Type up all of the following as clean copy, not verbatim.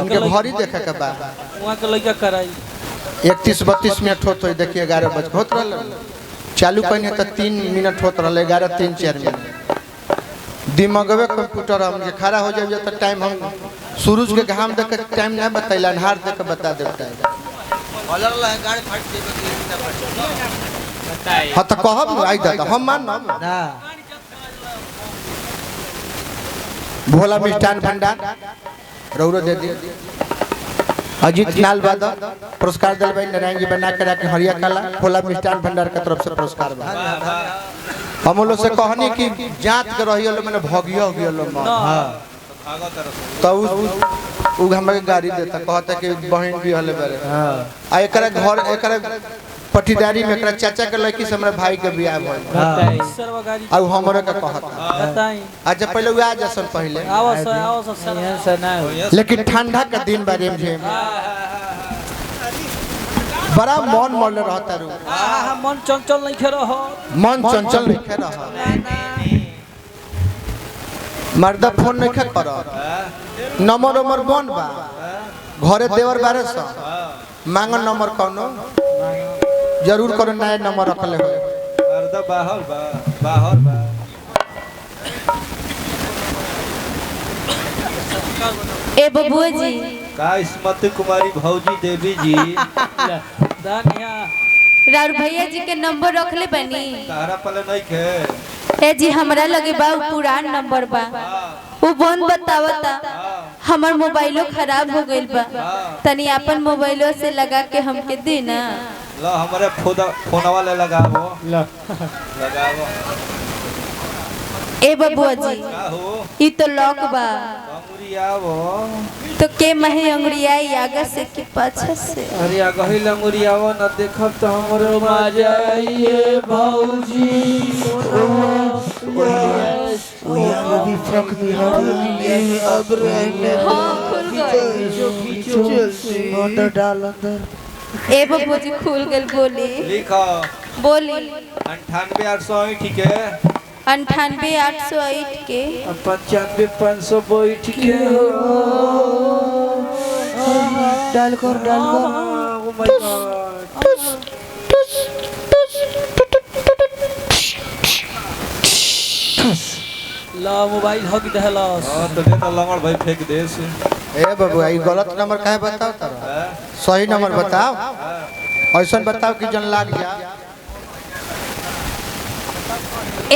इनके भरी देखे के बाद वहां के लड़का कराई 31-32 मिनट होत होई देखिए 11 बजे होत रहल चालू कइने त 3 मिनट होत रहल 11-3-4 मिनट दिमागवे कंप्यूटर हम के खड़ा हो जाए त टाइम हम सूरज के घाम देख के टाइम ना बतैला अन्हार देख के बता दे टाइम अलग अलग गाड़ी फट देबे बताई हां त कहब आई दादा हम मान ना भोला मिष्ठान भंडार रौरो दे दी अजीत नाल बाद पुरस्कार दिल भाई नारायण जी बना के रखे हरिया कला भोला मिष्ठान भंडार की तरफ से पुरस्कार बा हम लोग से कहनी कि जात के रहियो लो माने भगियो हो गेलो हां तो उ हमके गाड़ी देता कहता कि बहन भी हले बारे हां आ एकरा घर एकरा पटीदारी में एकरा चाचा के लड़की से हमरा भाई के बियाह भइल बताई सरवा गाड़ी आ हमरे का कहता बताई अच्छा पहले उ आ जसन पहले आओ सर यहां से ना लेकिन ठंडा के दिन बारे में बड़ा मन मोल रहता रू मन चंचल नहीं खे रहो मन चंचल नहीं खे रहो मर्दा फोन नहीं खे कर नंबर नंबर बन बा घरे देवर बारे से मांग नंबर कोनो जरूर करो नया नंबर रखले हो मर्दा बाहर बा ए बबुआ जी का स्मृति कुमारी भौजी देवी जी दानिया राउर भैया जी के नंबर रखले बनी तारा पले नहीं खे ए जी हमरा लगे बा पुरान नंबर बा वो बंद बतावता हमर मोबाइलो खराब हो गइल बा तनी अपन मोबाइलो से लगा के हमके दे ना ला हमारे फोनवा ले लगावो लगावो ए बबुआ जी का हो ई तो लॉक बा अंगुरियावो तो के महे अंगुरियाई आगे से के पाछे से अरे आगही लंगुरियावो न देखब तो हमरो मजा आइए भौजी ओया भी फ्रक भी हरी अब रहने हां खुल गई चलती अंदर डाल अंदर ए बबुआ जी खुल गइल बोली लिखो बोली 98 ठीक है 98 808 के 95 500 बैठ के डाल कर ओ माय गॉड ला मोबाइल हक दहलस हां तो दे लंगड़ भाई फेंक दे से ए बाबू ई गलत नंबर काहे बताओ तारा सही नंबर बताओ ऐसा बताओ कि जन लाग जा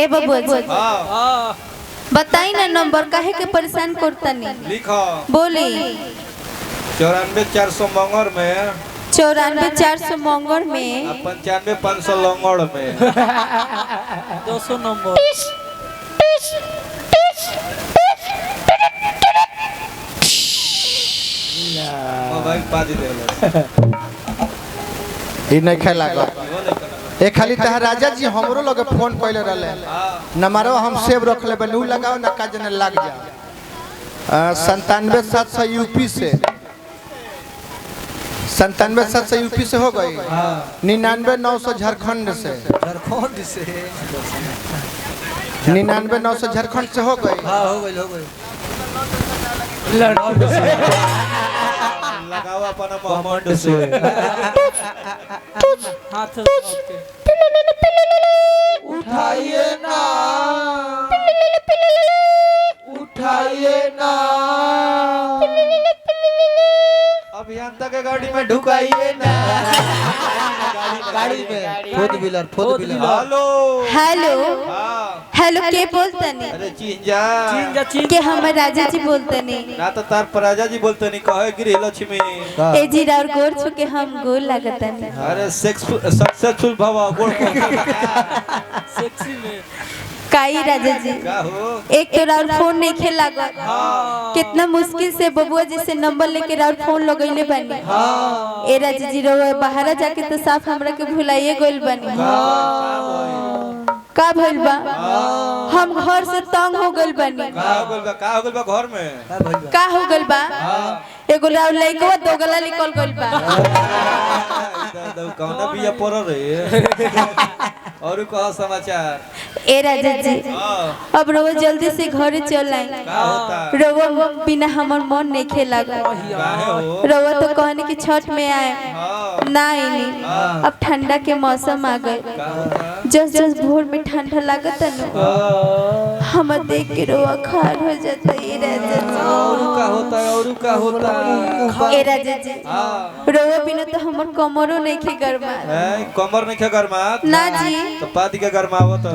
ए बबुआ जी हां बताई ना नंबर काहे के परेशान करतनी लिखो बोली 94 400 मंगर में 94 400 मंगर में 95 500 लंगड़ में 200 नंबर मोबाइल पादी देला ई नहीं खे लागल ए खाली तह राजा जी हमरो लगे फोन कइले रहले नंबरो हम सेव रख ले बनू लगाओ ना का जने लाग जा 97 700 यूपी से 97 700 यूपी से हो गई 99 900 झारखंड से 99 900 झारखंड से हो गई हां हो गई लगाओ अपन मोहम्मद से हाथ उठाइए ना अभियंता के गाड़ी में ढुकाइए ना गाड़ी में फोर व्हीलर हेलो हेलो हां हेलो के बोलतनी अरे चिंजा के हम राजा जी बोलतनी ना तो तार पराजा जी बोलते नहीं कहे गृह लक्ष्मी ए जी राउर गोर छु के हम गोल लागतनी अरे सक्सेसफुल भवा गोड़ सेक्सी में काई राजा जी का हो एक तो राउर फोन नहीं खे लागत कितना मुश्किल से बबुआ जी से नंबर लेके राउर फोन लगैले बानी ए राजा जी रो बाहर जाके तो साफ हमरा के भुलाइए गइल बानी का भइल बा हम घर से तंग हो गइल बानी का हो गइल बा घर में का हो गइल बा एगो राउर लइकवा दोगला निकल गइल बा कौन बिया पर रे और कहो समाचार। ए राजा जी हाँ। अब रोवा जल्दी से घरे चल आई। का होता? रोवा बिना हमर मन नहीं खेला काहे हो? रोवा तो कहने की छठ में आए हाँ। ना नहीं अब ठंडा के मौसम आ गए का होता? जस जस भोर में ठंडा लागत न हम देख के रोवा खार हो जाता है राजा जी। और का होता है? और का होता है? ए राजा जी हाँ। रोवा बिना तो हमर कमरो नहीं खे गरमा कमर नहीं खे गरमा ना जी तो पादी के गरमावो तो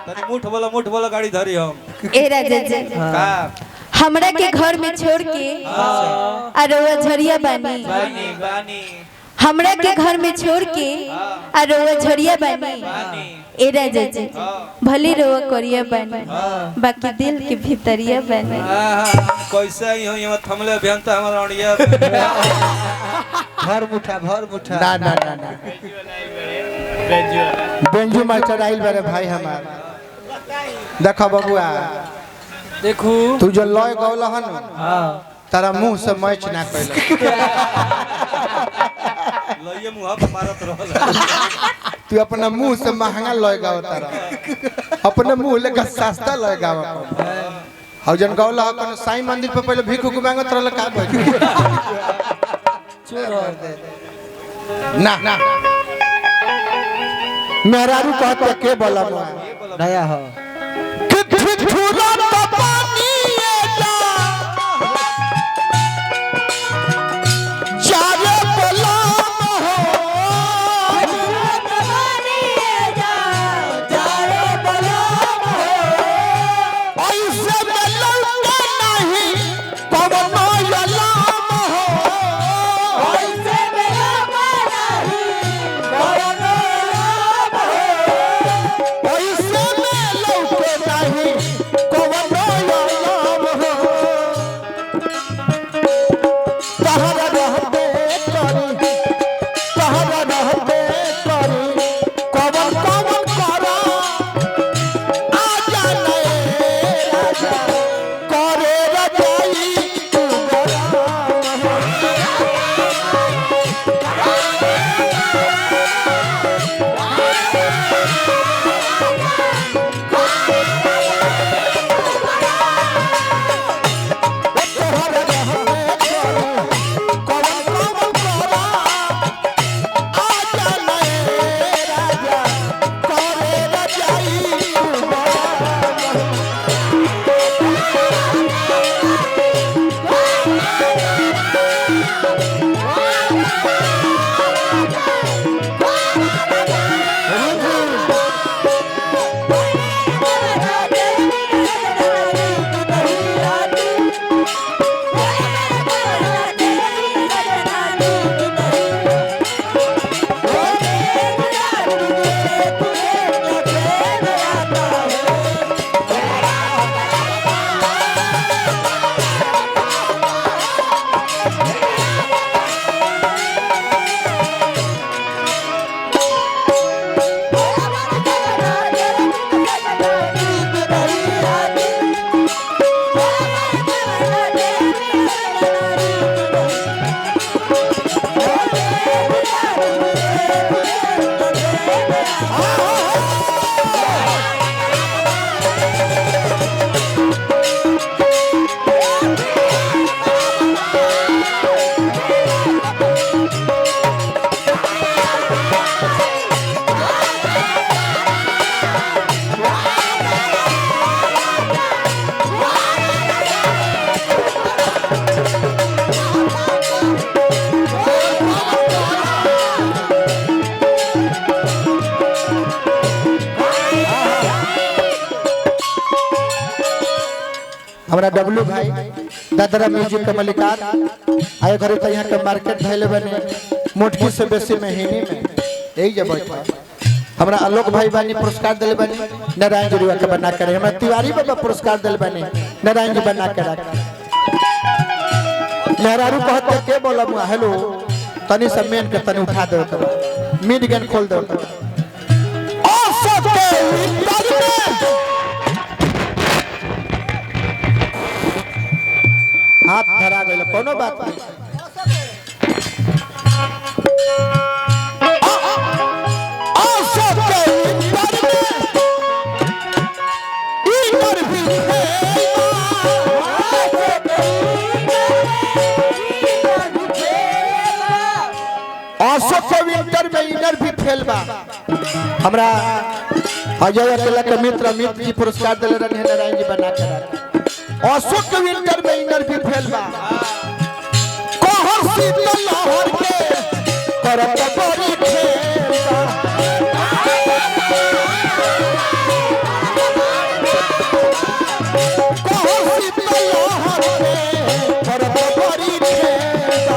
तनी मुठ बोला गाड़ी धरी हम। ए राजा जी का हमरा के घर में छोड़ के आ रोवा झरिया बानी बानी बानी हमरा के घर में छोड़ के आ रोवा झरिया बानी ए राजा जी भले रोवा करिया बानी बाकी दिल के भीतरिया बानी कैसे ही हो ये थमले अभियंता हमारा अड़िया भर मुठा ना ना ना ना बेंजू मास्टर आइल बारे भाई हमार देखो बबुआ देखू तू जो लय गौल हन हाँ तारा मुंह से मैच ना कैल लइए मुंह पे मारत रहल। तू अपना मुंह से महंगा लय गाव तारा अपने मुंह लेकर सस्ता लय गाव हौ जन गौल ह कौन साईं मंदिर पे पहले भीख उख मांगत रहल का ना ना मेहरारू कहते के बोला नया हो हमारा डब्लू भाई दादरा म्यूजिक के मलिकार आए घरे तो यहाँ के मार्केट धैले बने मोटकी से बेसी महीने में यही जब बैठा हमारा आलोक भाई बानी पुरस्कार दिले बने नारायण जी के बना करे हमारा तिवारी बाबा पुरस्कार दिले बने नारायण जी बना के रख मेहरारू कहते के बोला मुआ हेलो तनी सब मेन के तनी उठा दो तो मिड गन खोल दो हाथ धरा गइल कोनो बात नहीं हमरा अजय अकेला के मित्र अमित जी पुरस्कार दिले रहने नारायण जी बना के अशोक विंटर में इंटरव्यू फेल बा कहर शीतल लहर के करत बड़ी खेल कहर शीतल लहर के करत बड़ी खेल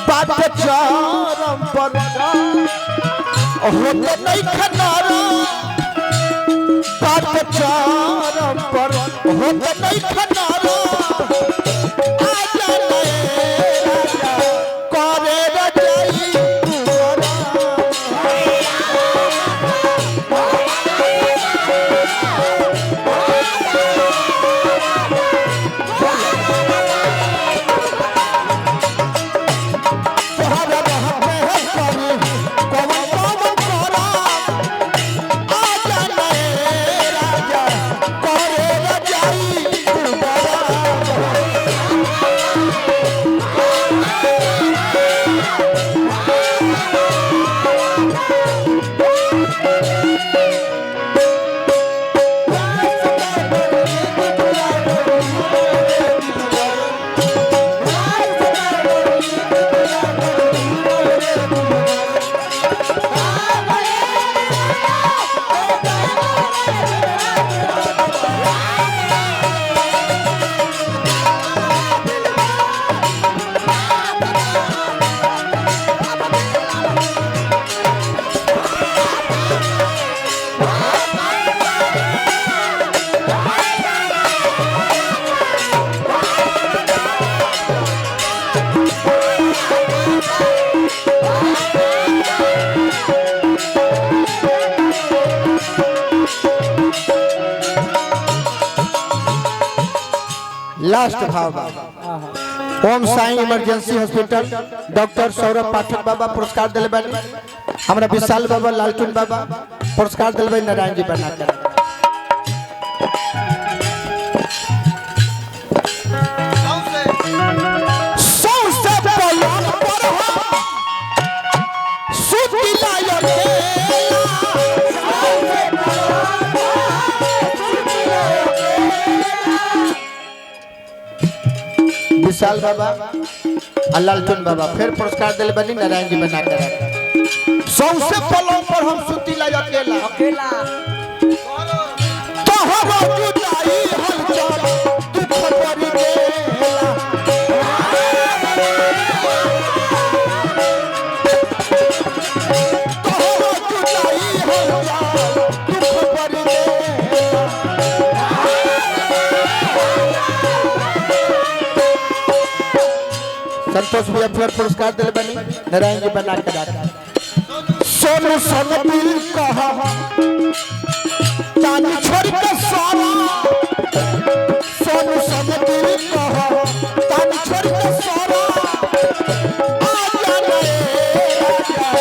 बात चारम पर होते नहीं खनारा बात चारम पर होते नहीं खनारा आजा ले राजा करे रजाई लास्ट भाव Om Sai emergency hospital doctor Saurabh Pathak बाबा पुरस्कार दिले बानी हमरा विशाल बाबा लालटून बाबा पुरस्कार दिले बानी नारायण जी बना के सौसे पलंग पर हो सुती लायक विशाल बाबा लालटून बाबा फिर पुरस्कार दिले बनी नारायण जी बना कर सौसे पलंग पर हम सुती ला अकेला अकेला तोहरा जुदाई हलचल दुख पड़ गेला तोहरा जुदाई हलचल दुख पड़ गेला संतोष भैया फिर पुरस्कार दिले बनी नारायण जी बना के सोनू संग दिल कहा चांद छोड़ के सारा सोनू संग दिल कहा चांद छोड़ के सारा आजा रे राजा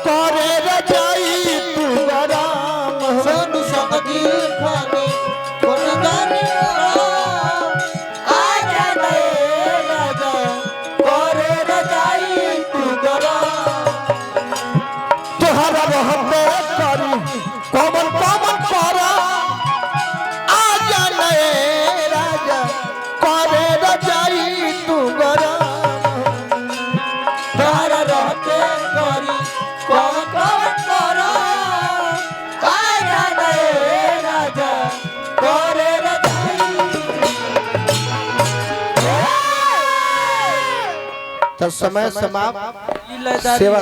करे रजाई तू गराम सोनू संग दिल खाने कोन जाने आजा रे राजा करे रजाई तू गरा तोहरा रहबे करी कमल कमल करा आजा रे राजा करे रजाई तू गराम तारा रहते करी कौन कौन करा आजा रे राजा करे रजाई तो समय समाप्त लीलाधारी सेवा